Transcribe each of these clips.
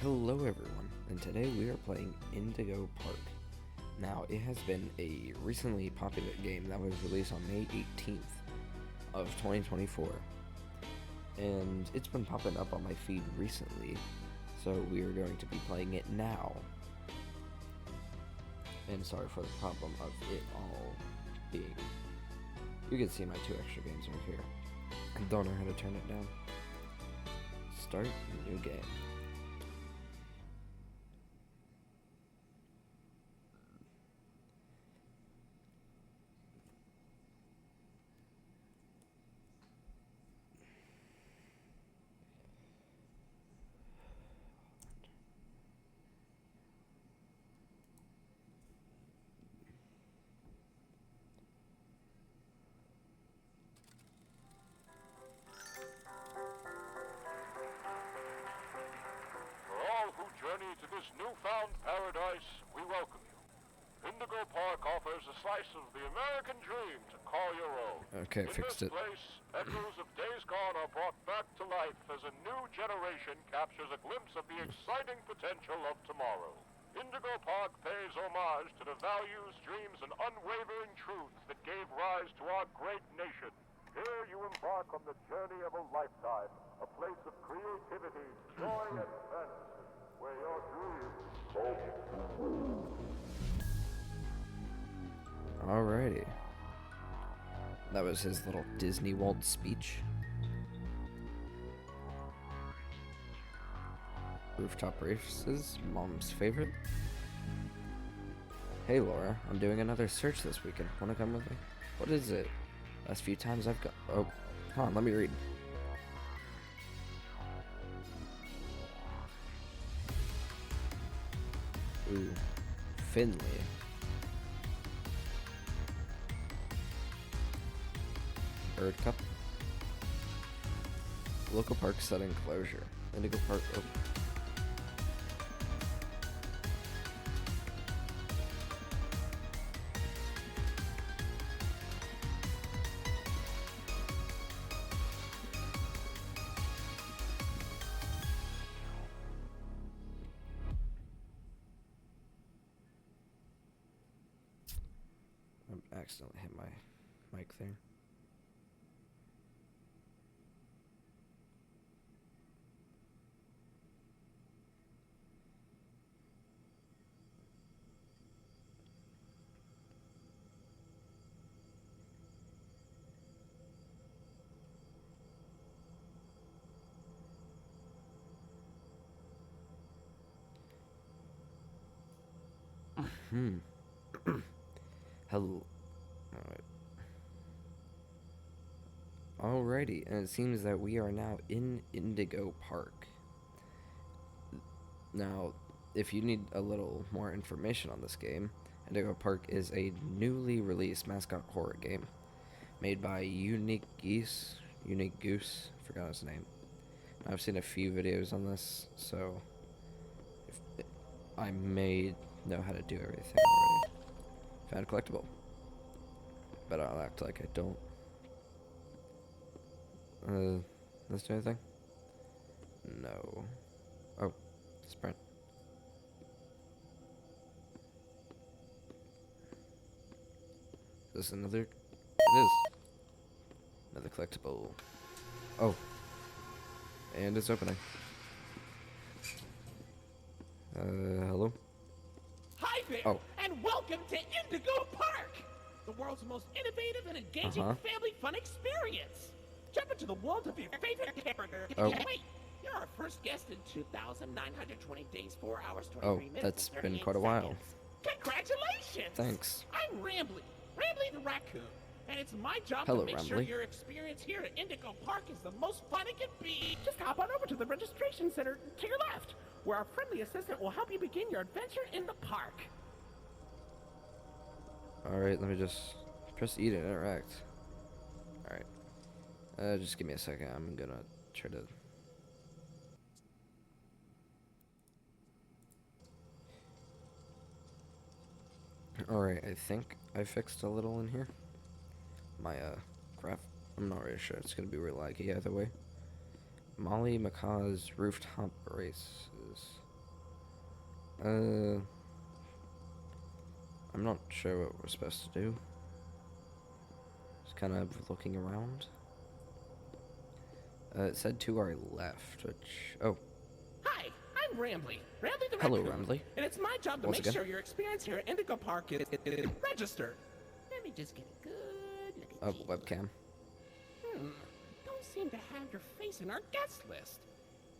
Hello everyone, and today we are playing Indigo Park. Now, it has been a recently popular game that was released on May 18th of 2024, and it's been popping up on my feed recently, so we are going to be playing it now. And sorry for the problem of it all being... You can see my two extra games right here. I don't know how to turn it down. Start new game. For all who journey to this newfound paradise, we welcome you. Indigo Park offers a slice of the American dream to call your own. Okay, In fixed this it. place, echoes of days gone are brought back to life as a new generation captures a glimpse of the exciting potential of tomorrow. Indigo Park pays homage to the values, dreams, and unwavering truths that gave rise to our great nation. Here you embark on the journey of a lifetime, a place of creativity, joy, and fantasy, where your dreams hope. Alrighty. That was his little Disney World speech. Rooftop races, mom's favorite. Hey Laura, I'm doing another search this weekend. Wanna come with me? What is it? Last few times I've got... Oh, hold on, let me read. Ooh, Finley. Bird Cup. Local park setting closure. Indigo Park. Oh. I accidentally hit my mic there. Hello. Alrighty, and it seems that we are now in Indigo Park. Now, if you need a little more information on this game, Indigo Park is a newly released mascot horror game made by Unique Goose, forgot his name. I've seen a few videos on this, so I may know how to do everything already. Found collectible, but I'll act like I don't. Let's do anything? No. Oh, sprint. Is this another? It is. Another collectible. Oh. And it's opening. Hello? Hi there, Oh. and welcome to Indigo Park, the world's most innovative and engaging family fun experience. Jump into the world of your favorite character. Oh. Wait, you're our first guest in 2,920 days, 4 hours, 23 Oh, minutes. that's and been 38 quite a while. seconds. Congratulations! Thanks. I'm Rambly the raccoon, and it's my job Hello, to make sure Rambly. your experience here at Indigo Park is the most fun it can be. Just hop on over to the registration center to your left, where our friendly assistant will help you begin your adventure in the park. Alright, let me just press E to interact. Alright. Just give me a second. I'm gonna try to... Alright, I think I fixed a little in here. My, graph... I'm not really sure. It's gonna be real laggy either way. Molly Macaw's rooftop races. I'm not sure what we're supposed to do. Just kind of looking around. It said to our left, which... Oh, Hi, I'm Rambly. Rambly the hello, Raccoon. Rambly. And it's my job to Once make again. sure your experience here at Indigo Park is registered. Let me just get a good look at you. Webcam. Don't seem to have your face in our guest list.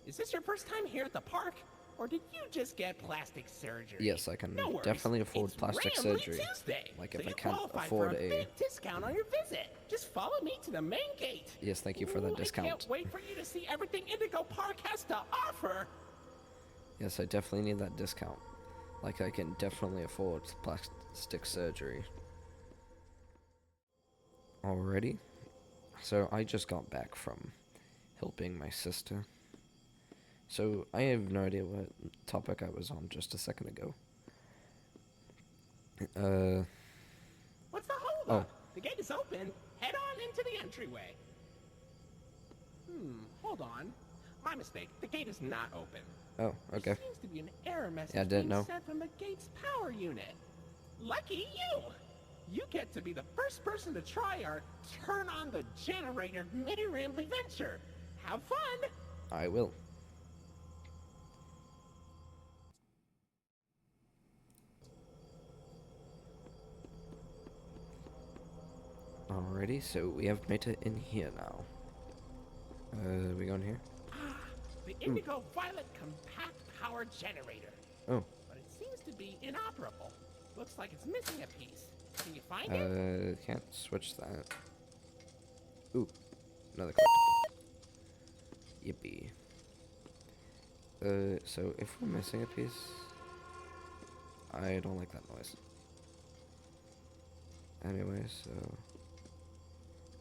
Is this your first time here at the park? Or did you just get plastic surgery? Yes, I can No worries. definitely afford It's plastic Rambly surgery. Tuesday, Like so if I you can't qualify afford for a a... big discount on your visit. Just follow me to the main gate. Yes, thank you for that Ooh, I discount. can't wait for you to see everything Indigo Park has to offer. Yes, I definitely need that discount. Like, I can definitely afford plastic surgery. Alrighty. So, I just got back from helping my sister. So, I have no idea what topic I was on just a second ago. What's the holdup? The gate is open. Head on into the entryway. Hold on. My mistake. The gate is not open. Oh, okay. There seems to be an error message Yeah, I didn't being know. sent from the gate's power unit. Lucky you! You get to be the first person to try our turn on the generator mini Rambly venture. Have fun! I will. Alrighty, so we have made it in here now. We going here? The Indigo Violet Compact Power Generator. Oh, But it seems to be inoperable. Looks like it's missing a piece. Can you find it? can't switch that. Ooh, another collectible. Yippee. So if we're missing a piece, I don't like that noise. Anyway, so...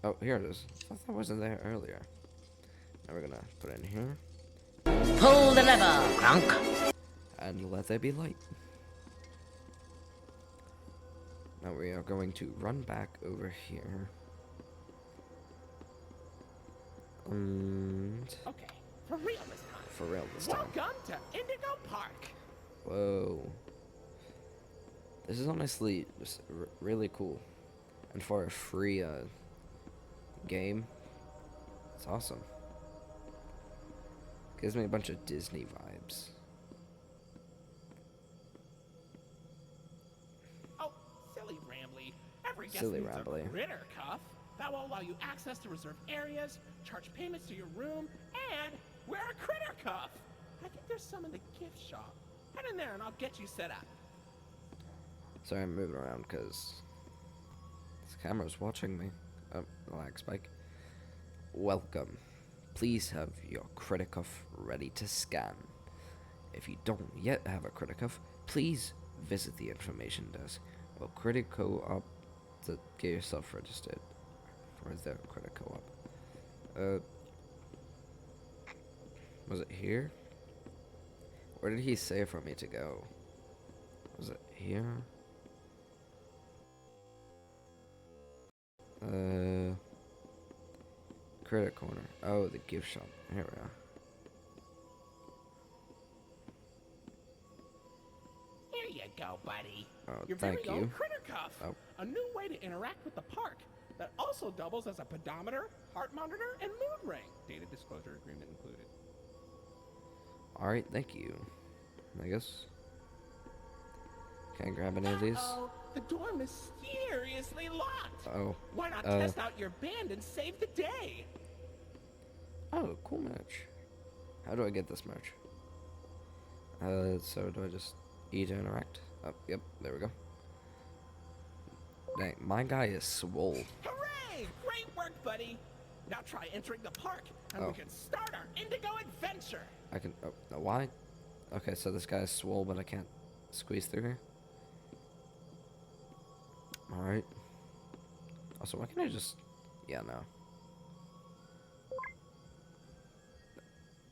Oh, here it is. I thought that wasn't there earlier. Now we're gonna put it in here. Pull the lever, Gronk. And let there be light. Now we are going to run back over here. And... Okay, for real this time. For real this time. Welcome to Indigo Park. Whoa. This is honestly just really cool. And for a free game, it's awesome. Gives me a bunch of Disney vibes. Oh, silly Rambly. Every guest Silly needs Rambly. a critter cuff. That will allow you access to reserved areas, charge payments to your room, and wear a critter cuff. I think there's some in the gift shop. Head in there and I'll get you set up. Sorry, I'm moving around because this camera's watching me. Oh, lag spike. Welcome. Please have your critter cuff ready to scan. If you don't yet have a critter cuff, please visit the information desk or critter co-op to get yourself registered. Where's the critter co-op? Was it here? Where did he say for me to go? Was it here? Critter corner. Oh, the gift shop. Here we are. Here you go, buddy. Oh, Your thank very own you. critter cuff. Oh. A new way to interact with the park that also doubles as a pedometer, heart monitor, and mood ring. Data disclosure agreement included. Alright, thank you. I guess. Can I grab any of these? Uh-oh, the door mysteriously locked. Oh. Why not test out your band and save the day? Oh, cool merch. How do I get this merch? So do I just E to interact? Oh, yep, there we go. Dang, my guy is swole. Hooray! Great work, buddy. Now try entering the park, and we Oh. can start our Indigo adventure. I can, oh, no, why? Okay, so this guy's swole, but I can't squeeze through here. Alright. Also, why can't I just, yeah, no.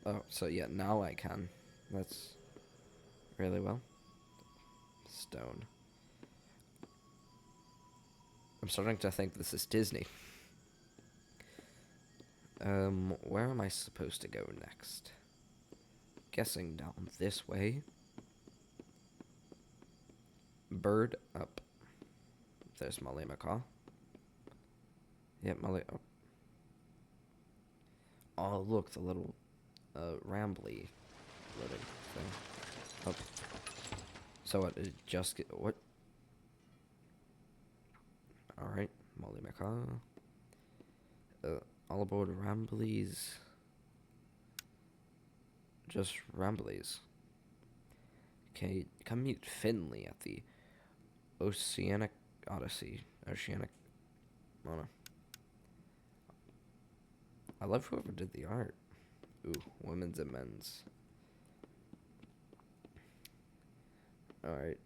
Oh, so yeah, now I can. That's really well. Stone. I'm starting to think this is Disney. Where am I supposed to go next? Guessing down this way. Bird up. There's Molly McCaw. Yep, Molly. Oh, look, the little rambly loading thing. Oh. So what? It just get what? All right, Molly McCaw. All aboard Ramblies. Just Ramblies. Okay, come meet Finley at the Oceanic Odyssey. Oceanic. I don't know. I love whoever did the art. Ooh, women's and men's. Alright.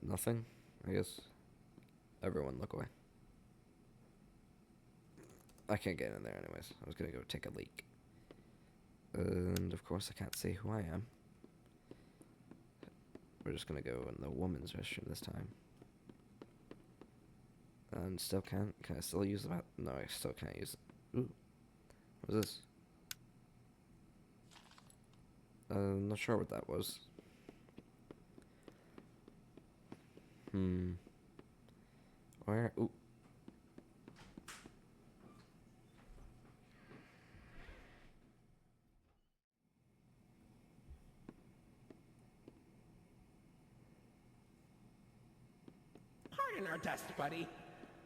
Nothing, I guess. Everyone look away. I can't get in there anyways. I was gonna go take a leak. And of course I can't say who I am. We're just gonna go in the woman's restroom this time. And still can't. Can I still use the No, I still can't use it. Ooh. What is this? I'm not sure what that was. Where? Ooh. Pardon our dust, buddy.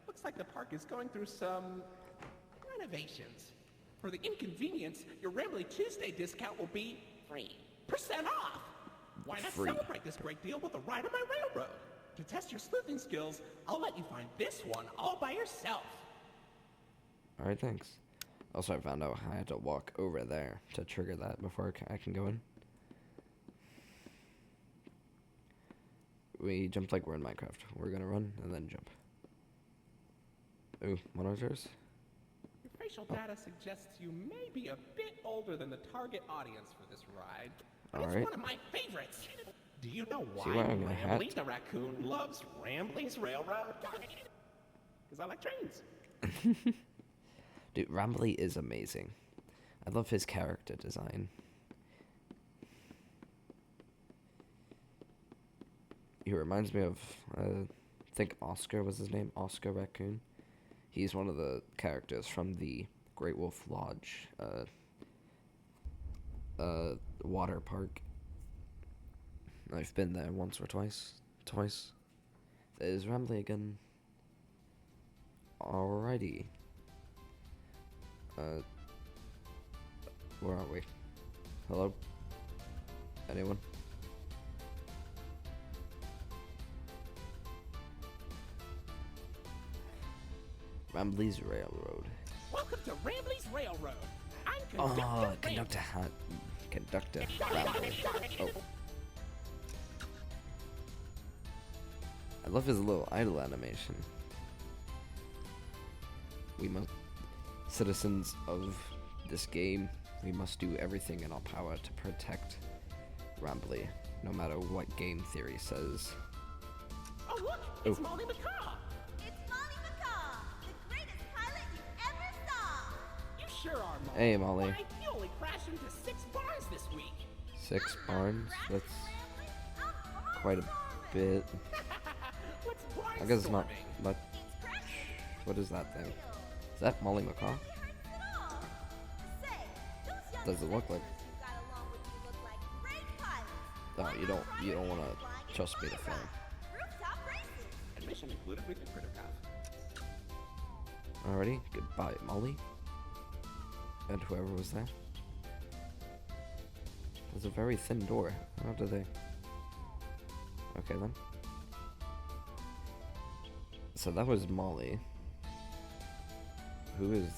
Looks like the park is going through some renovations. For the inconvenience, your Rambly Tuesday discount will be 3% off. Why not Free. celebrate this great deal with a ride on my railroad? To test your sleuthing skills, I'll let you find this one all by yourself. Alright, thanks. Also, I found out I had to walk over there to trigger that before I can go in. We jumped like we're in Minecraft. We're gonna run and then jump. Ooh, monitors? Your facial data suggests you may be a bit older than the target audience for this ride. But Alright. it's one of my favorites. Do you know why wearing a hat? Rambly the raccoon loves Rambly's Railroad? Because I like trains. Dude, Rambly is amazing. I love his character design. He reminds me of, I think Oscar was his name, Oscar Raccoon. He's one of the characters from the Great Wolf Lodge water park. I've been there once or twice. There's Rambly again. Alrighty. Where are we? Hello? Anyone? Rambly's Railroad. Welcome to Rambly's Railroad. I'm Oh, Conductor Rambly. Conductor Rambly. Oh. I love his little idle animation. We must, citizens of this game, we must do everything in our power to protect Rambly, no matter what game theory says. Oh, look! It's Molly McCaw! It's Molly McCaw, the greatest pilot you ever saw! You sure are, Molly. Hey, Molly. Why, you only crashed into 6 bars this week. 6 barns? That's quite a bit. What's I guess it's not barnstorming? much. What is that thing? Is that Molly McCaw? Does it look like? No, you don't want to trust me to film. Admission included with your critter path. Alrighty, goodbye, Molly. And whoever was there. There's a very thin door. How do they? Okay then. So that was Molly. Who is?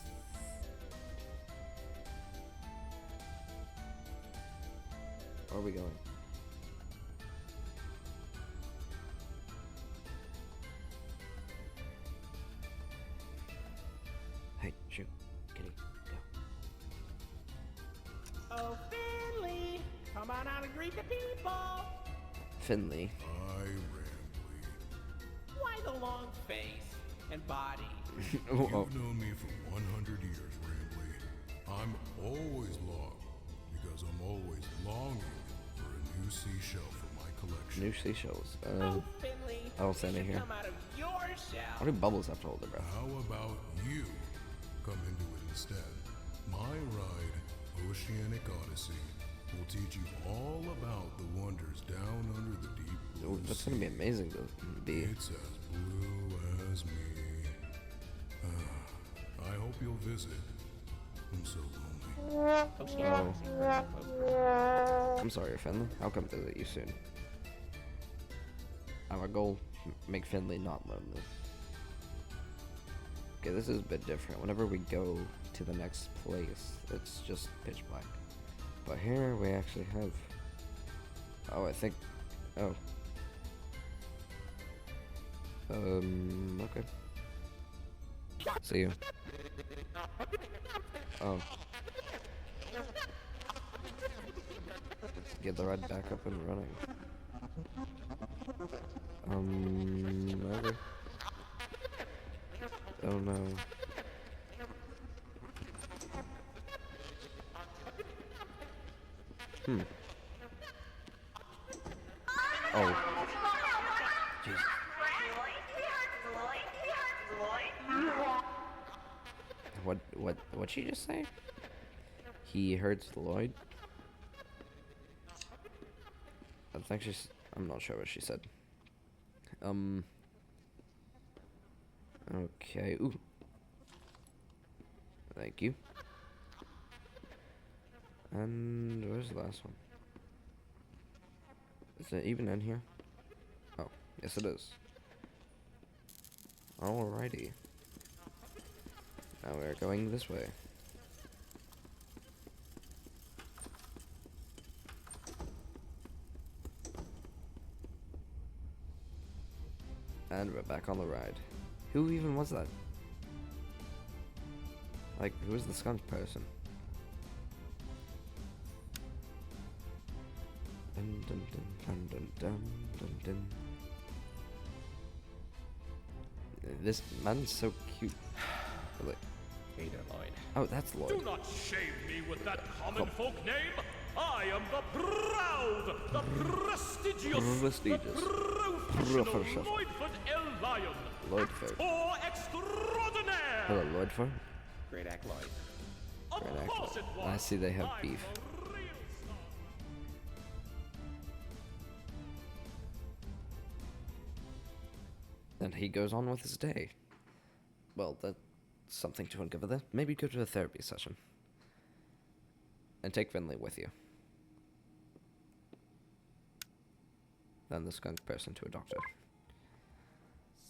Where are we going? Hey, shoot. Kitty, go. Oh, Finley! Come on out and greet the people! Finley. Hi, Rambly. Why the long face and body? Oh, You've known me for 100 years, Rambly. I'm always long because I'm always longing for a new seashell for my collection. New seashells. Oh, Finley. I don't see you any should here. come out of your shell. What do bubbles have to hold their breath? How about you come into it instead? My ride, Oceanic Odyssey, will teach you all about the wonders down under the deep blue Ooh, that's sea. gonna be amazing to be. It's as blue as me. I hope you'll visit. I'm so lonely. Oceanic Odyssey, very close. I'm sorry, Finley. I'll come visit you soon. Our goal, make Finley not lonely. Okay, this is a bit different. Whenever we go to the next place, it's just pitch black. But here we actually have... Oh, I think... Oh. Okay. See you. Oh. Get the ride back up and running. Okay. Oh no. Oh. Jeez. What'd she just say? He hurts Lloyd? I think I'm not sure what she said. Okay, ooh. Thank you. And where's the last one? Is it even in here? Oh, yes it is. Alrighty. Now we're going this way. And we're back on the ride. Who even was that? Like, who was the skunk person? Dun, dun, dun, dun, dun, dun, dun, dun. This man's so cute. Like, Hey there, Lloyd. oh, that's Lloyd. Do not shame me with that common folk name. I am the proud, the prestigious, Prestigious. the professional Professional. Lloydford L. Lion. Lloydford. Actor extraordinaire. Hello, Lloydford. Great act, Lloyd. Of Great course actor. it was. I see they have I'm beef. a real star. And he goes on with his day. Well, that's something to uncover there. Maybe go to a therapy session. And take Finley with you. Then the skunk person to a doctor.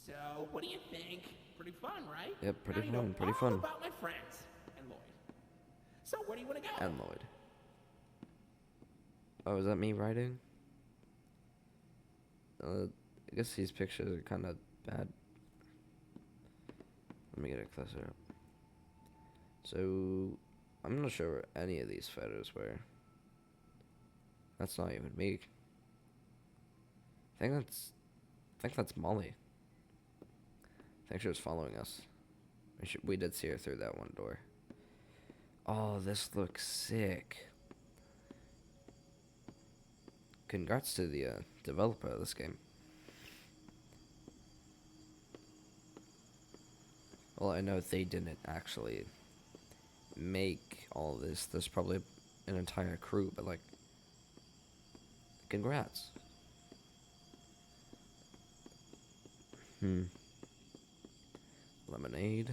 So, what do you think? Pretty fun, right? Yep, pretty Now you know fun, pretty all fun. about my friends and Lloyd. So, where do you want to go? And Lloyd. Oh, is that me writing? I guess these pictures are kind of bad. Let me get it closer up. So, I'm not sure where any of these photos were. That's not even me. I think that's Molly. I think she was following us. We did see her through that one door. Oh, this looks sick. Congrats to the developer of this game. Well, I know they didn't actually make all this. There's probably an entire crew, but like, congrats. Lemonade.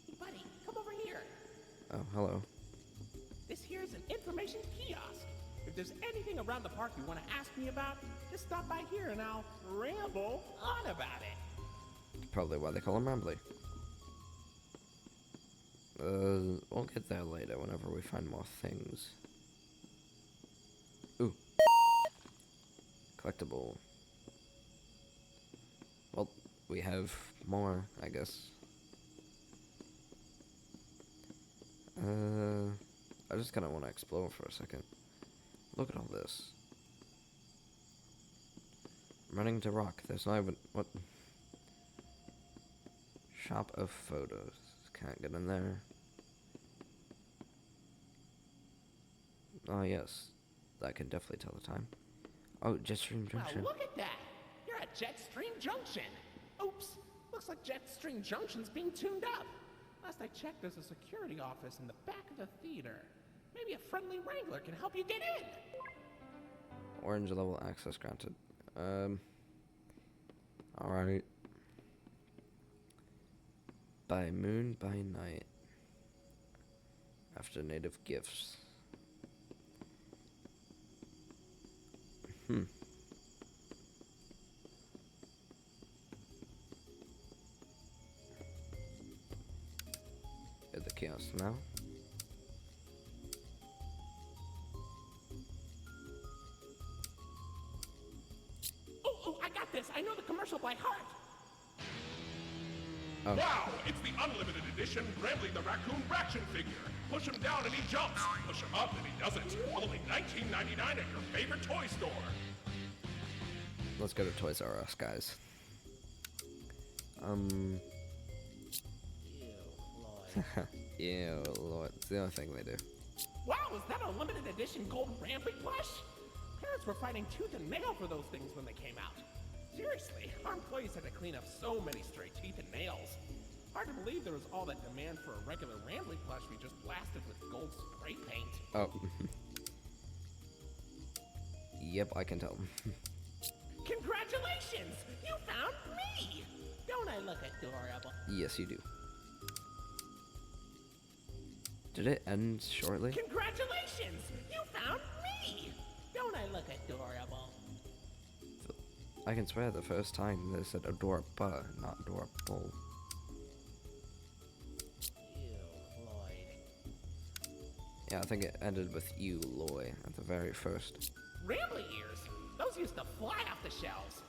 Hey, buddy, come over here. Oh, hello. This here is an information kiosk. If there's anything around the park you want to ask me about, just stop by here and I'll ramble on about it. Probably why they call him Rambly. We'll get there later whenever we find more things. Ooh. Collectible. Well, we have more, I guess. I just kind of want to explore for a second. Look at all this. I'm running to rock. There's not even... What? Shop of photos. Can't get in there. Oh, yes. that can definitely tell the time. Oh, Jetstream Junction. Wow, look at that! You're at Jetstream Junction! Oops! Looks like Jetstream Junction's being tuned up. Last I checked, there's a security office in the back of the theater. Maybe a friendly wrangler can help you get in! Orange level access granted. Alright. By moon, by night. After native gifts. At the kiosk now. Oh, I got this! I know the commercial by heart! Oh. Wow, it's the unlimited edition Grambly the Raccoon Fraction figure. Push him down and he jumps. Push him up and he doesn't. Only $19.99 at your favorite toy store. Let's go to Toys R Us, guys. Ew, Lord. It's the only thing they do. Wow, is that a limited edition gold Ramping plush? Parents were fighting tooth and nail for those things when they came out. Seriously, our employees had to clean up so many stray teeth and nails. Hard to believe there was all that demand for a regular Rambling plush we just blasted with gold spray paint. Oh. Yep, I can tell. Congratulations! You found me! Don't I look adorable? Yes, you do. Did it end shortly? Congratulations! You found me! Don't I look adorable? I can swear the first time they said adorable, not adorable. Yeah, I think it ended with you, Loy, at the very first. Rambly ears? Those used to fly off the shelves.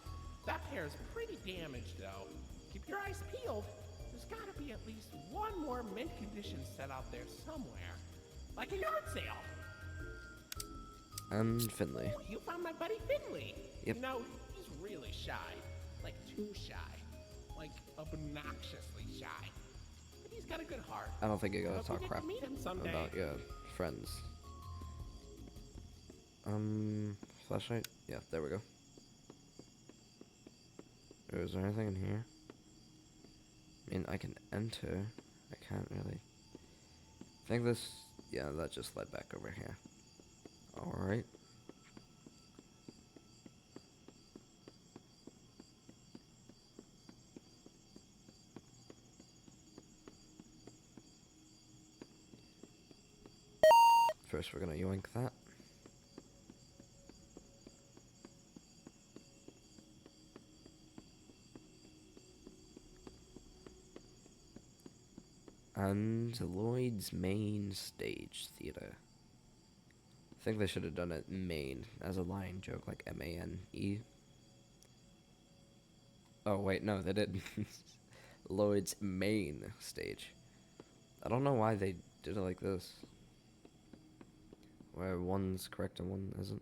That pair is pretty damaged, though. Keep your eyes peeled. There's gotta be at least one more mint condition set out there somewhere. Like a yard sale. And Finley. Oh, you found my buddy Finley. Yep. You know, he's really shy. Like, too shy. Like, obnoxiously shy. But he's got a good heart. I don't think you're gonna Hope you talk get to crap meet him someday. about your friends. Flashlight? Yeah, there we go. Is there anything in here? I mean, I can enter. I can't really. I think this. Yeah, that just led back over here. Alright. First, we're gonna yoink that. And Lloyd's main stage theater. I think they should have done it main as a line joke, like M-A-N-E. Oh wait, no, they didn't. Lloyd's main stage. I don't know why they did it like this. Where one's correct and one isn't.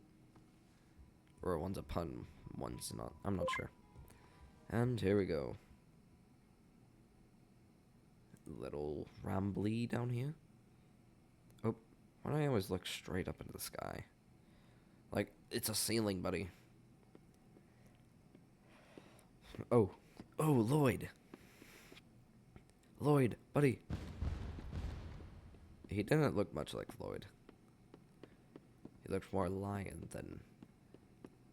Or one's a pun, one's not. I'm not sure. And here we go. Little rambly down here. Oh, why do I always look straight up into the sky? Like, it's a ceiling, buddy. Oh, Lloyd. Lloyd, buddy. He didn't look much like Lloyd. He looked more lion than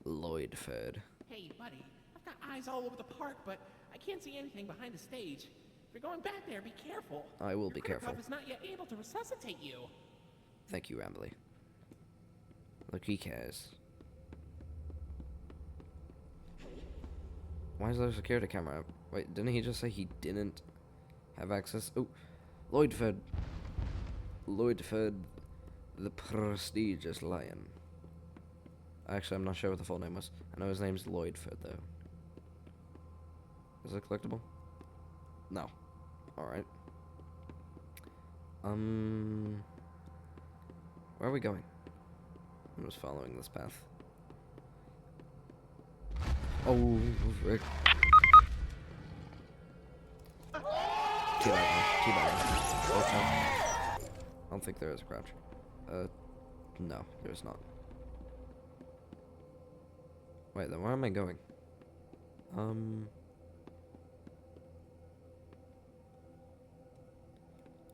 Lloydford. Hey, buddy. I've got eyes all over the park, but I can't see anything behind the stage. If you're going back there, be careful. I will be Your careful. is not yet able to resuscitate you. Thank you, Rambly. Look, he cares. Why is there a security camera? Wait, didn't he just say he didn't have access? Oh, Lloydford. Lloydford, the prestigious lion. Actually, I'm not sure what the full name was. I know his name's Lloydford, though. Is it collectible? No. Alright. Where are we going? I'm just following this path. Oh, frick. Too bad. Watch out. I don't think there is a crouch. No, there's not. Wait, then where am I going?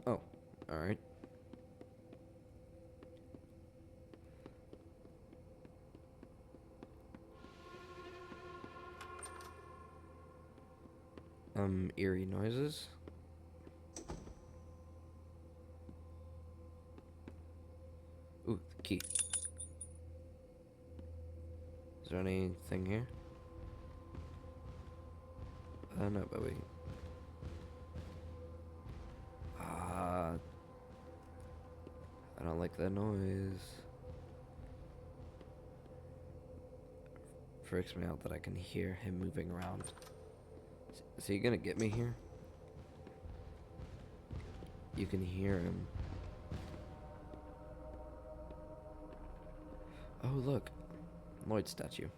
Oh, alright. Eerie noises. Ooh, the key. Is there anything here? No, but we... I don't like that noise. Freaks me out that I can hear him moving around. Is he gonna get me here? You can hear him. Oh, look. Lloyd statue.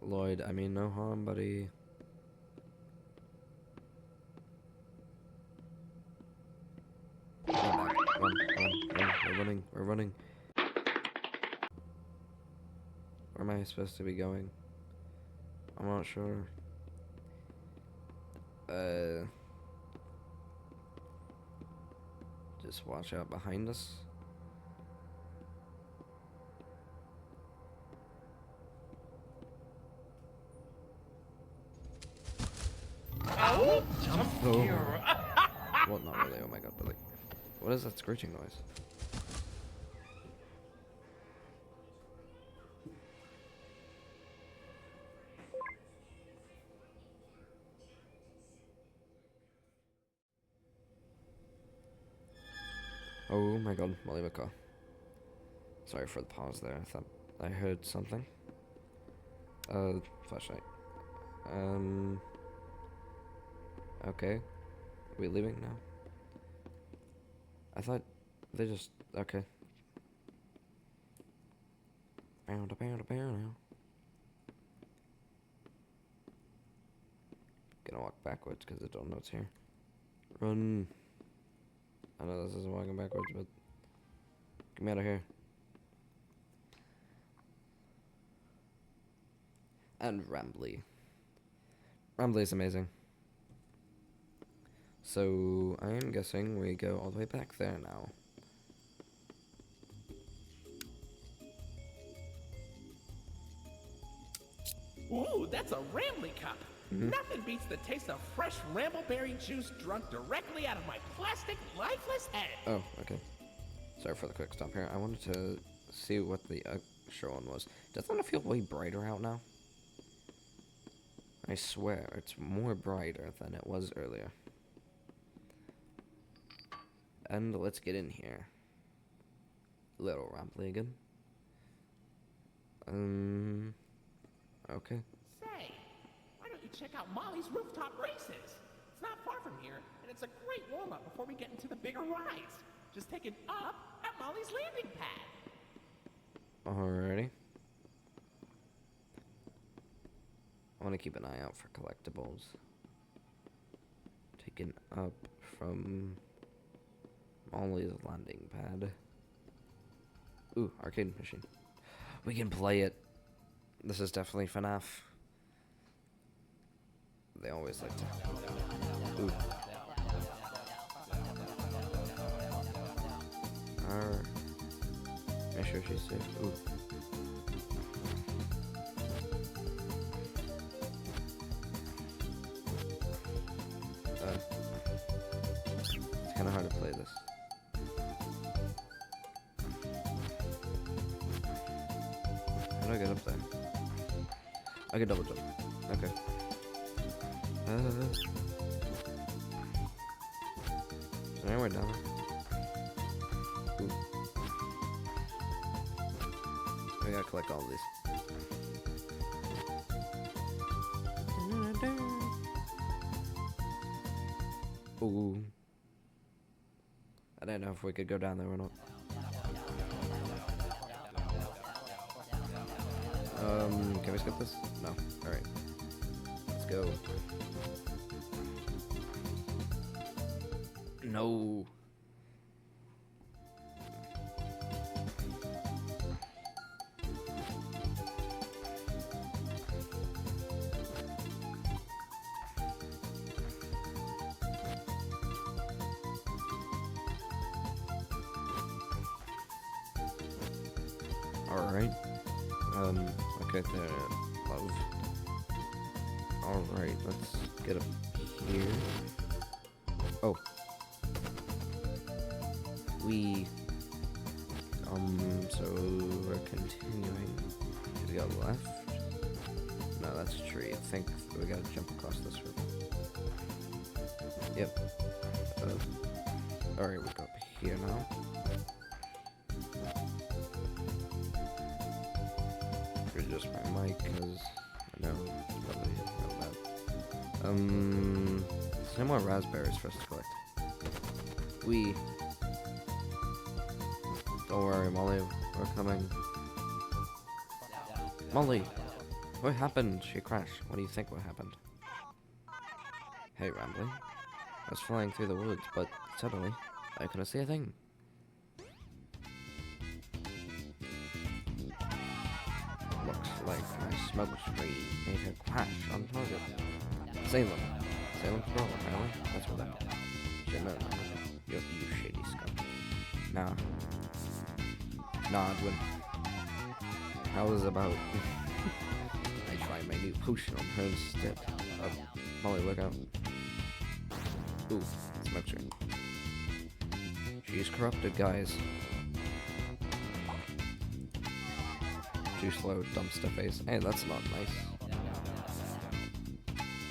Lloyd, I mean no harm, buddy. Run back. Run, run, run. We're running, we're running. Where am I supposed to be going? I'm not sure. Just watch out behind us. Oh, jump Oh. here. Well, not really. Oh my god, but like, what is that screeching noise? Oh my god, Molly McCaw. Sorry for the pause there. I thought I heard something. Flashlight. Okay. Are we leaving now? I thought they just... Okay. Bow da bow da bow now. Gonna walk backwards because I don't know what's here. Run. I know this isn't walking backwards, but... Get me out of here. And Rambly. Rambly is amazing. So, I am guessing we go all the way back there now. Ooh, that's a Ramley cup. Nothing beats the taste of fresh rambleberry juice drunk directly out of my plastic, lifeless head. Oh, okay. Sorry for the quick stop here. I wanted to see what the extra one was. Doesn't it feel way brighter out now? I swear, it's more brighter than it was earlier. And let's get in here. Little Rambly again. Okay. Say, why don't you check out Molly's rooftop races? It's not far from here, and it's a great warm-up before we get into the bigger rides. Just take it up at Molly's landing pad. Alrighty. I want to keep an eye out for collectibles. Taken up from Molly's landing pad. Ooh, arcade machine. We can play it. This is definitely FNAF. They always like to. Ooh. Make sure she's safe. Ooh. It's kind of hard to play this. How do I get up there? I can double jump. Okay. Is there anywhere down there? Ooh. I gotta collect all of these. Ooh. I didn't know if we could go down there or not. Can we skip this? No. Alright. Let's go. No. Alright. Okay, there. Love. Alright, let's get up here. Oh. So we're continuing. Should we go left? No, that's a tree. I think we gotta jump across this river. Yep. Alright, we go up here now. Just my mic, because I know it's probably not bad. There's no more raspberries for us to collect. Don't worry, Molly, we're coming. Molly, what happened? She crashed. What do you think what happened? Hey, Rambly. I was flying through the woods, but suddenly, I couldn't see a thing. Looks like my smoke screen made her crash on target. Salem. Salem Pro, apparently. That's what that should know. You shady scum. Nah, Edwin. How was about... I tried my new potion on her instead. Molly, look out. Ooh, smoke screen. She's corrupted, guys. Too slow, dumpster face. Hey, that's not nice.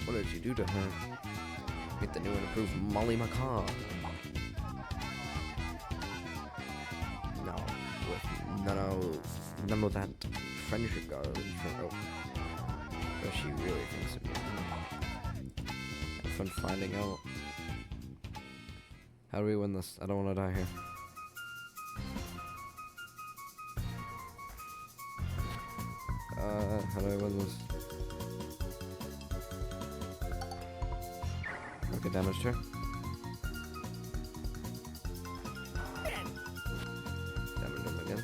What did you do to her? Meet the new and improved Molly Macaw. No, with none of that friendship garbage. Oh, what she really thinks of me. Have fun finding out. How do we win this? I don't want to die here. How do I win this? Okay, damage her. Damage him again.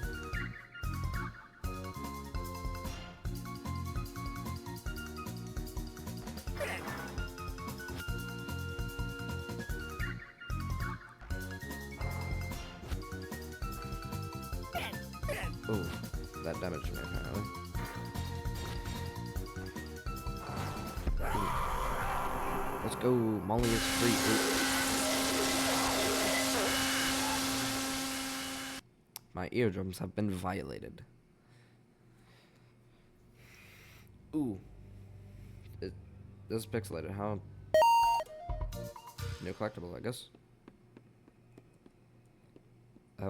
Oh, that damaged me apparently. Let's go, Molly is free. My eardrums have been violated. Ooh. This is pixelated, how? New collectible, I guess. I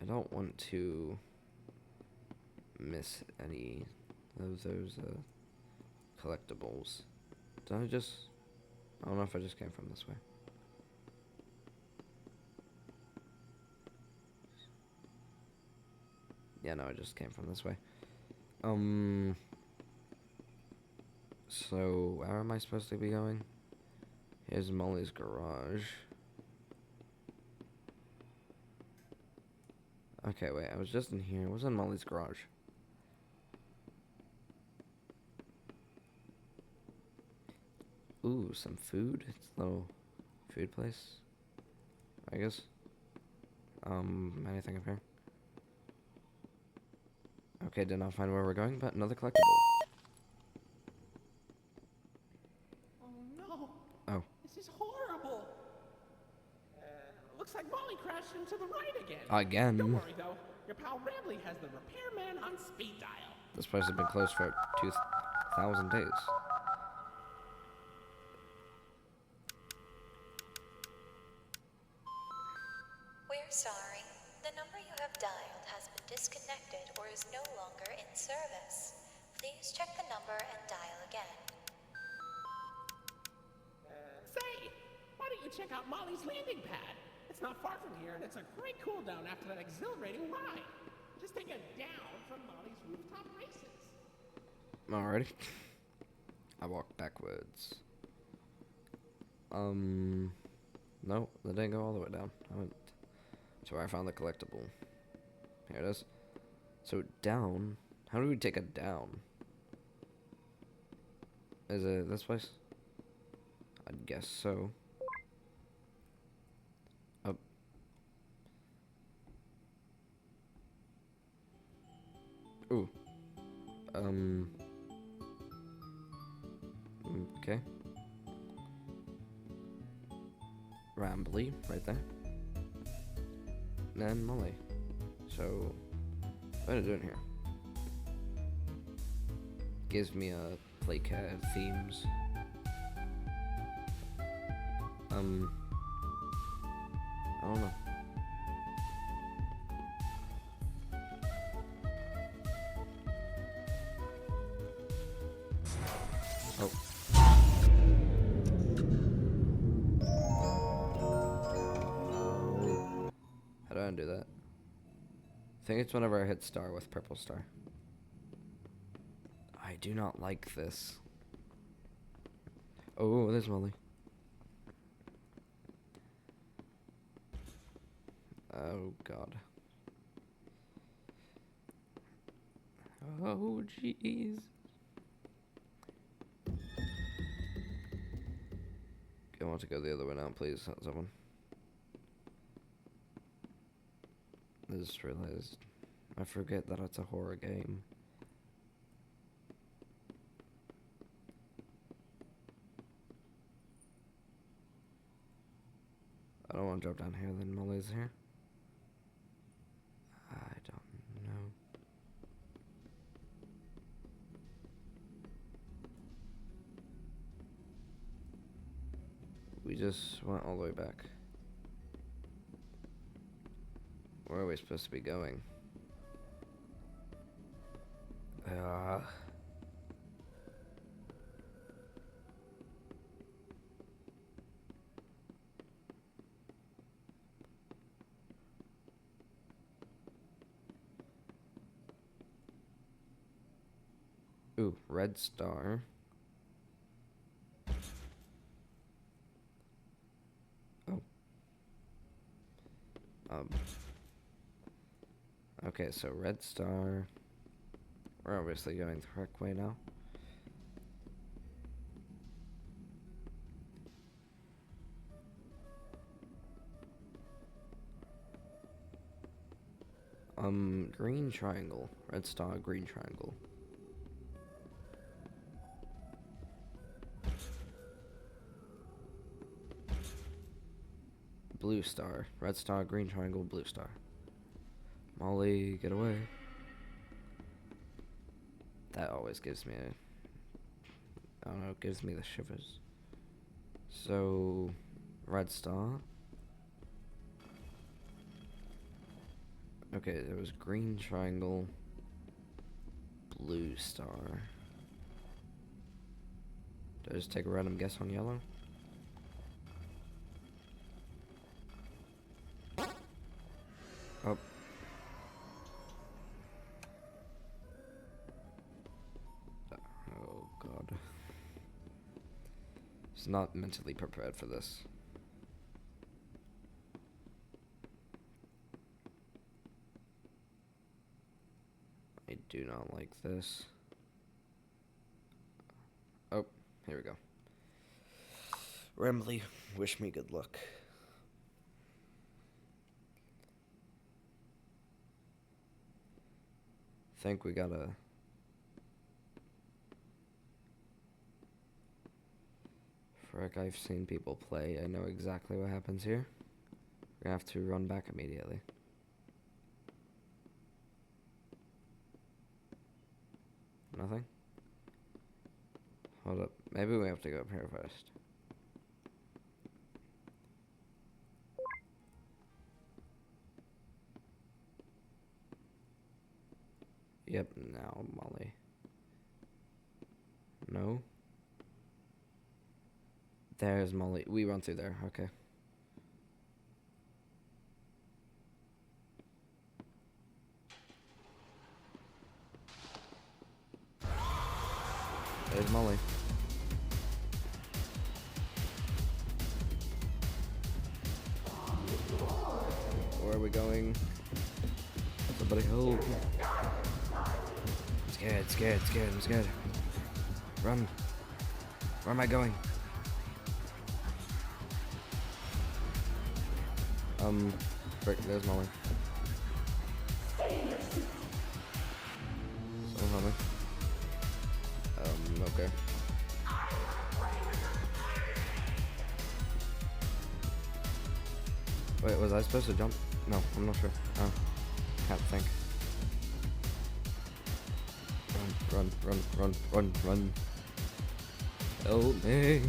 don't want to miss any of those collectibles. Did I just... I don't know if I just came from this way. Yeah, no, I just came from this way. So, where am I supposed to be going? Here's Molly's garage. Okay, wait, I was just in here. It was in Molly's garage. Ooh, some food. It's a little food place, I guess. Anything up here? Okay, did not find where we're going, but another collectible. Oh no. Oh. This is horrible. Looks like Molly crashed into the right again. Again? Don't worry though. Your pal Rambly has the repairman on speed dial. This place has been closed for 2,000 days. We're sorry. The number you have dialed has been disconnected or is no longer in service. Please check the number and dial again. Say, why don't you check out Molly's landing pad? It's not far from here, and it's a great cool down after that exhilarating ride. Just take a down from Molly's rooftop races. Alrighty. I walk backwards. No, that didn't go all the way down. I went to where I found the collectible. Here it is. So down. How do we take it down? Is it this place? I'd guess so. Oh, Ooh. Okay. Rambly, right there. Then Molly. So, what are you doing here? Gives me a playcat themes. I don't know. Oh. How do I undo that? I think it's whenever I hit star with purple star. I do not like this. Oh, there's Molly. Oh, God. Oh, jeez. I want to go the other way now, please, someone. I just realized I forget that it's a horror game. I don't want to drop down here, then Molly's here. I don't know. We just went all the way back. Where are we supposed to be going? Ooh, red star. Oh. Okay, so red star. We're obviously going the correct way now. Green triangle. Red star, green triangle. Blue star. Red star, green triangle, blue star. Molly, get away. That always gives me a... I don't know, gives me the shivers. So, red star. Okay, there was green triangle, blue star. Did I just take a random guess on yellow? Oh. Oh, God. Just not mentally prepared for this. I do not like this. Oh, here we go. Rambly, wish me good luck. Think we gotta... Frick, I've seen people play. I know exactly what happens here. We're gonna have to run back immediately. Nothing? Hold up. Maybe we have to go up here first. Yep, now Molly. No? There's Molly. We run through there, okay. There's Molly. Where are we going? Somebody help. I'm scared. Run. Where am I going? Frick, there's Molly. Okay. Wait, was I supposed to jump? No, I'm not sure. Oh, can't think. Run, run, run, run, run, run. Help me.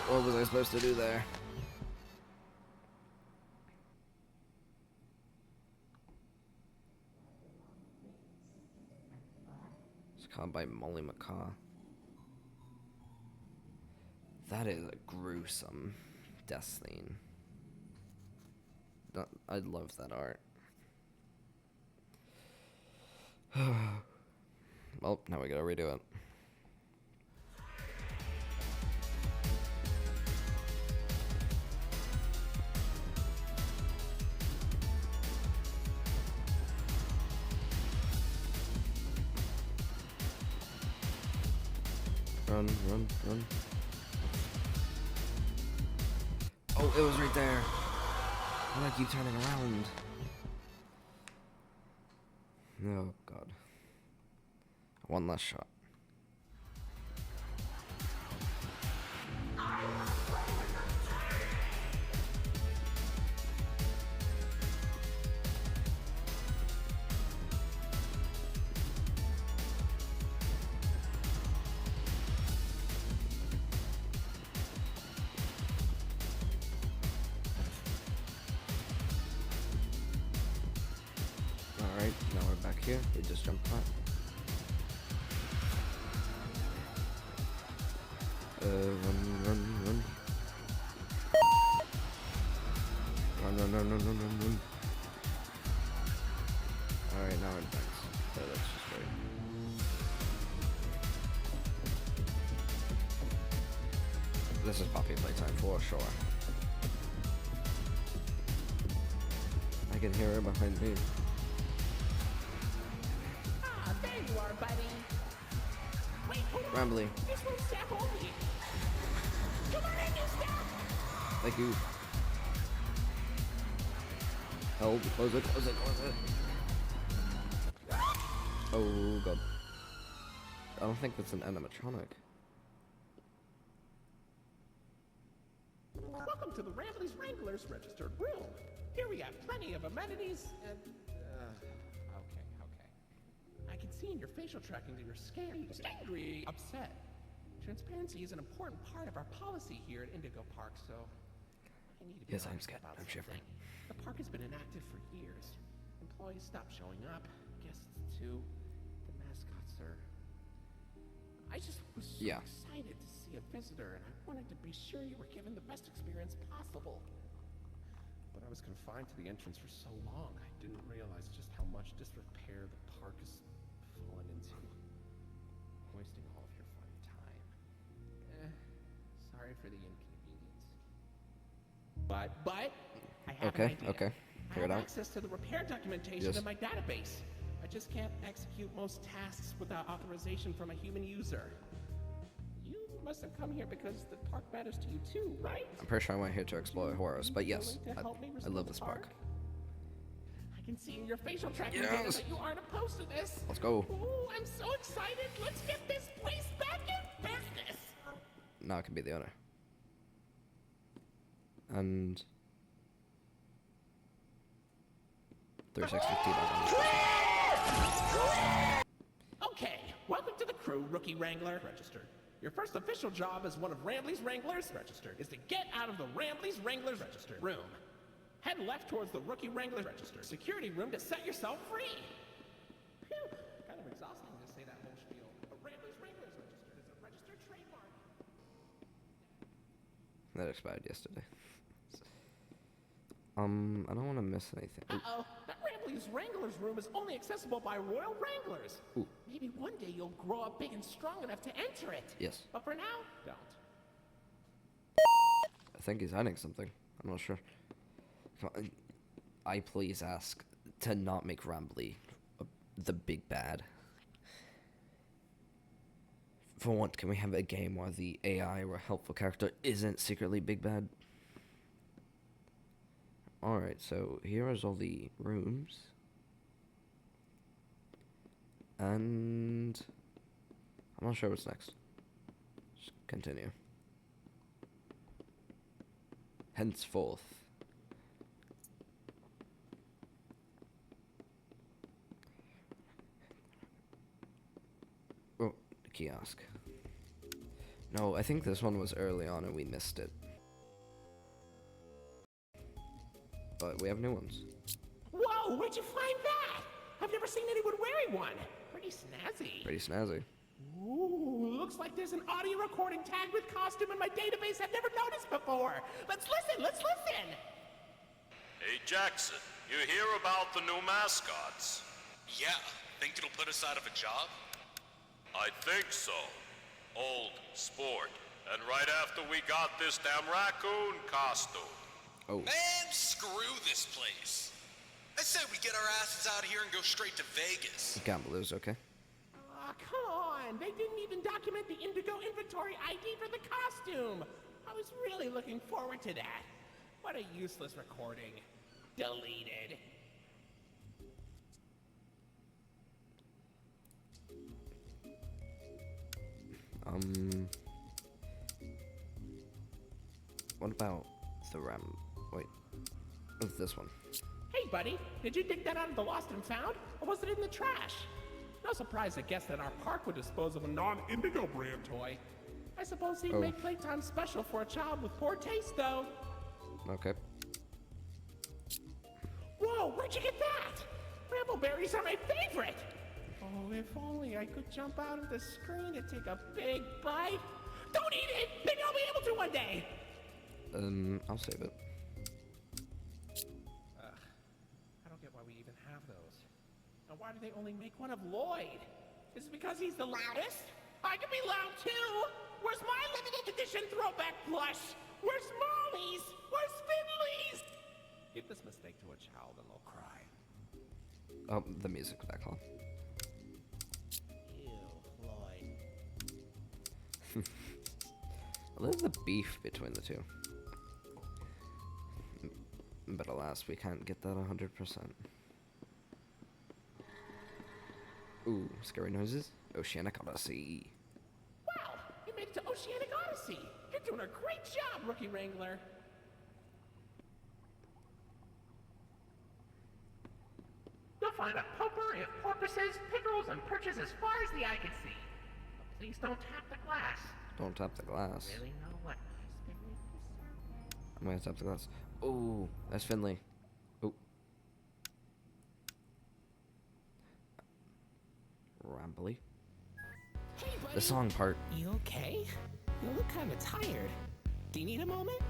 What was I supposed to do there? It's called by Molly McCaw. That is a gruesome death scene. I love that art. Well, now we gotta redo it. Run, run, run. Oh, it was right there. Why do I keep turning around? Oh, God. One last shot. Alright, now we're back here. We just jumped back. Run, run, run. Run, run, run, run, run, run, run. Alright, now we're back. So let's just wait. This is Poppy playtime for sure. I can hear her behind me. Ah, there you are, buddy. Wait, hold on. Rambly. This won't stack only. Come on in, you stack. Thank you. Oh, close it, close it, close it. Oh, God. I don't think that's an animatronic. Welcome to the Rambley's Wranglers registered room. Here we have plenty of amenities and... Okay. I can see in your facial tracking that you're scared, angry, upset. Transparency is an important part of our policy here at Indigo Park, so... I need to be Yes, I'm honest scared. about I'm something. shivering. The park has been inactive for years. Employees stopped showing up, guests too. The mascots are... I just was so excited to see a visitor, and I wanted to be sure you were given the best experience possible. But I was confined to the entrance for so long, I didn't realize just how much disrepair the park has fallen into. Wasting all of your fun time. Sorry for the inconvenience. But, I have an idea. Okay. I Figure it have out. access to the repair documentation Yes. in my database. I just can't execute most tasks without authorization from a human user. You must have come here because the park matters to you too, right? I'm pretty sure I went here to explore Horus, but yes, Willing to help me I restore love the this park. I can see in your facial tracking Yes. data that you aren't opposed to this. Let's go. Ooh, I'm so excited. Let's get this place back in business. Now I can be the owner. And 360 Okay, welcome to the crew, Rookie Wrangler. Registered. Your first official job as one of Rambley's Wranglers, registered, is to get out of the Rambley's Wranglers registered room. Head left towards the Rookie Wrangler registered security room to set yourself free. Phew, kind of exhausting to say that whole spiel. But Rambley's Wranglers registered is a registered trademark. That expired yesterday. I don't want to miss anything. Uh-oh, that Rambley's Wranglers room is only accessible by Royal Wranglers. Ooh. Maybe one day you'll grow up big and strong enough to enter it. Yes. But for now, don't. I think he's hiding something. I'm not sure. I please ask to not make Rambly the big bad. For once, can we have a game where the AI or helpful character isn't secretly big bad? Alright, so here is all the rooms. And I'm not sure what's next. Just continue. Henceforth. Oh, the kiosk. No, I think this one was early on and we missed it. But we have new ones. Whoa, where'd you find that? I've never seen anyone wearing one. Pretty snazzy. Pretty snazzy. Ooh, looks like there's an audio recording tagged with costume in my database I've never noticed before. Let's listen. Hey, Jackson, you hear about the new mascots? Yeah, think it'll put us out of a job? I think so. Old sport. And right after we got this damn raccoon costume. Oh. Man, screw this place. I say we get our asses out of here and go straight to Vegas. Gamblers, okay. Aw, come on. They didn't even document the Indigo inventory ID for the costume. I was really looking forward to that. What a useless recording. Deleted. What about the Ram? Wait, what's this one? Hey, buddy, did you dig that out of the lost and found, or was it in the trash? No surprise, I guess, that our park would dispose of a non-Indigo brand toy. I suppose he'd make playtime special for a child with poor taste, though. Okay. Whoa, where'd you get that? Brambleberries are my favorite! Oh, if only I could jump out of the screen to take a big bite. Don't eat it! Maybe I'll be able to one day! I'll save it. I don't get why we even have those. And why do they only make one of Lloyd? Is it because he's the loudest? I can be loud too! Where's my limited edition throwback plush? Where's Molly's? Where's Finley's? Give this mistake to a child and they'll cry. Oh, the music's back on. Ew, Lloyd. I love the beef between the two. But alas, we can't get that 100%. Ooh, scary noises? Oceanic Odyssey. Wow, you made it to Oceanic Odyssey. You're doing a great job, Rookie Wrangler. You'll find a potpourri of porpoises, pickerels, and perches as far as the eye can see. But please don't tap the glass. Don't tap the glass. Really know what I'm gonna tap the glass. Ooh, that's Finley. Ooh. Rambly. Hey, buddy. The song part. You okay? You look kind of tired. Do you need a moment?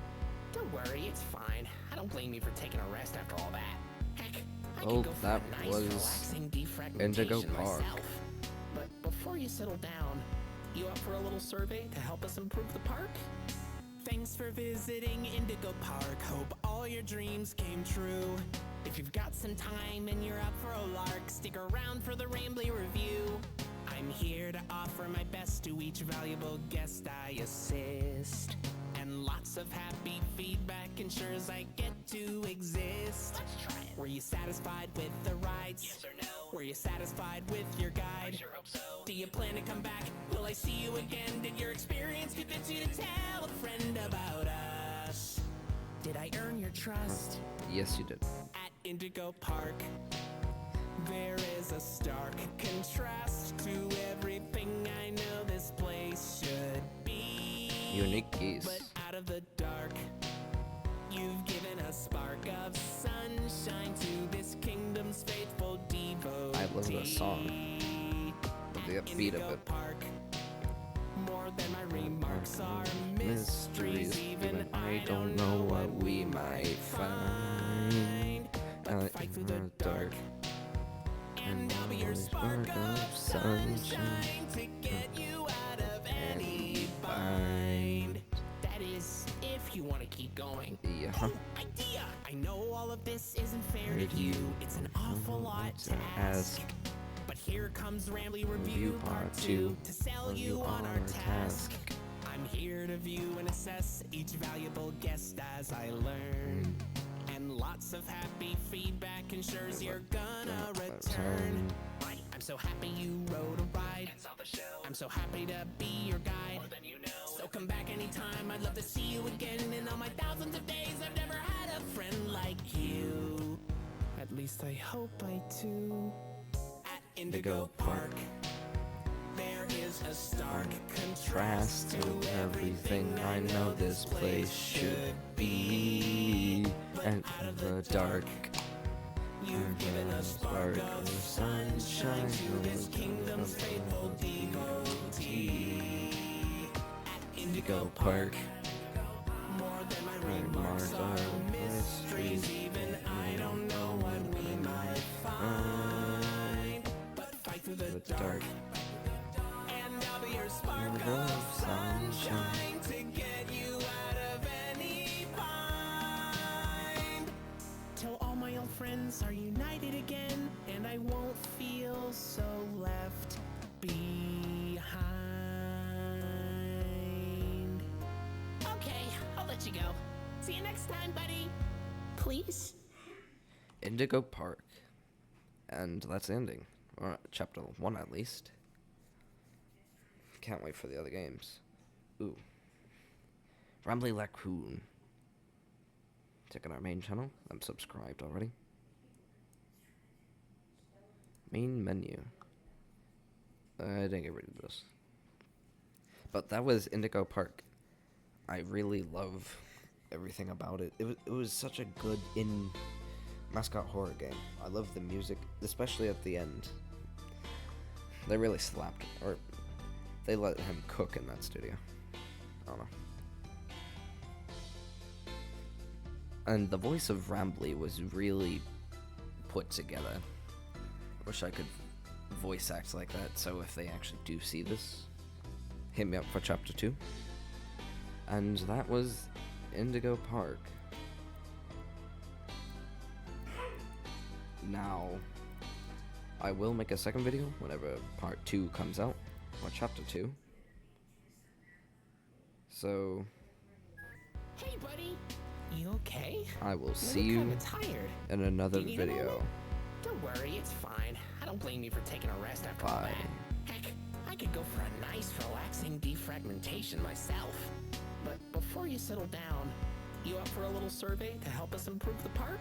Don't worry, it's fine. I don't blame you for taking a rest after all that. Heck, I Oh, could go for that a nice, was relaxing defragmentation Indigo Park. myself. But before you settle down, you up for a little survey to help us improve the park? Thanks for visiting Indigo Park. Hope all your dreams came true. If you've got some time and you're up for a lark, stick around for the Rambly review. I'm here to offer my best to each valuable guest I assist. And lots of happy feedback ensures I get to exist. Let's try it. Were you satisfied with the rides? Yes or no? Were you satisfied with your guide? I sure hope so. Do you plan to come back? Will I see you again? Did your experience convince you to tell a friend about us? Did I earn your trust? Yes, you did. At Indigo Park, there is a stark contrast to everything I know this place should be. Unique geese. But out of the dark, you've given a spark of sunshine to this kingdom's faithful devotee. I love this song. Love the upbeat of it. Park, more than my remarks are mysteries. Even I don't know what we might find. But fight through the dark, and I'll be your spark of sunshine to get you out of any bind. That is, if you want to keep going. Yeah. Oh, idea! I know all of this isn't fair to you. It's an awful lot to ask. But here comes Rambly Review Part 2 to sell you on our task. I'm here to view and assess each valuable guest as I learn. And lots of happy feedback ensures you're gonna return. Right, I'm so happy you rode a ride and saw the show. I'm so happy to be your guide. More than you know. So come back anytime. I'd love to see you again. In all my thousands of days, I've never had a friend like you. At least I hope I do. At Indigo Park, there is a stark contrast to everything I know this place should be. And the dark. You've given a spark of sunshine to this kingdom's faithful devotee. At Indigo Park, more than my remarks are mysteries. Even I don't know what we might find. But fight through the dark, and I'll be your spark of sunshine to get you out of any bind. Till all my old friends are united again, and I won't feel so left behind. Okay, I'll let you go. See you next time, buddy. Please? Indigo Park. And that's the ending. Or chapter 1 at least. Can't wait for the other games. Ooh. Rambly Raccoon. Check out our main channel. I'm subscribed already. Main menu. I didn't get rid of this. But that was Indigo Park. I really love everything about it. It was such a good mascot horror game. I love the music, especially at the end. They really slapped, or they let him cook in that studio. I don't know. And the voice of Rambly was really put together. Wish I could voice act like that, so if they actually do see this, hit me up for chapter 2. And that was Indigo Park. Now, I will make a second video whenever part 2 comes out, or chapter 2. So, Hey, buddy. You okay? I will see You you look kinda tired. in another Do you need a video. moment? Don't worry, it's fine. I don't blame you for taking a rest after all Bye. that. Heck, I could go for a nice, relaxing defragmentation myself. But before you settle down, you up for a little survey to help us improve the park?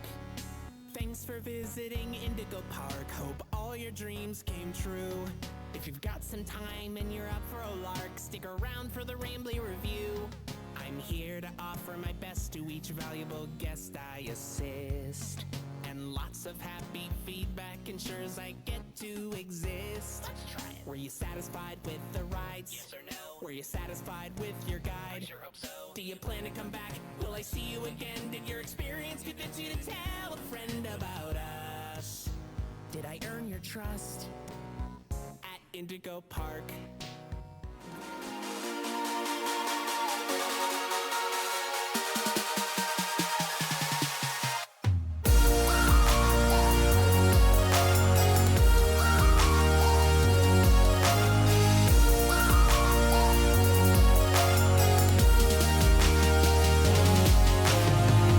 Thanks for visiting Indigo Park. Hope all your dreams came true. If you've got some time and you're up for a lark, stick around for the Rambly review. I'm here to offer my best to each valuable guest I assist. And lots of happy feedback ensures I get to exist. Let's try it. Were you satisfied with the rides? Yes or no? Were you satisfied with your guide? I sure hope so. Do you plan to come back? Will I see you again? Did your experience convince you to tell a friend about us? Did I earn your trust? At Indigo Park,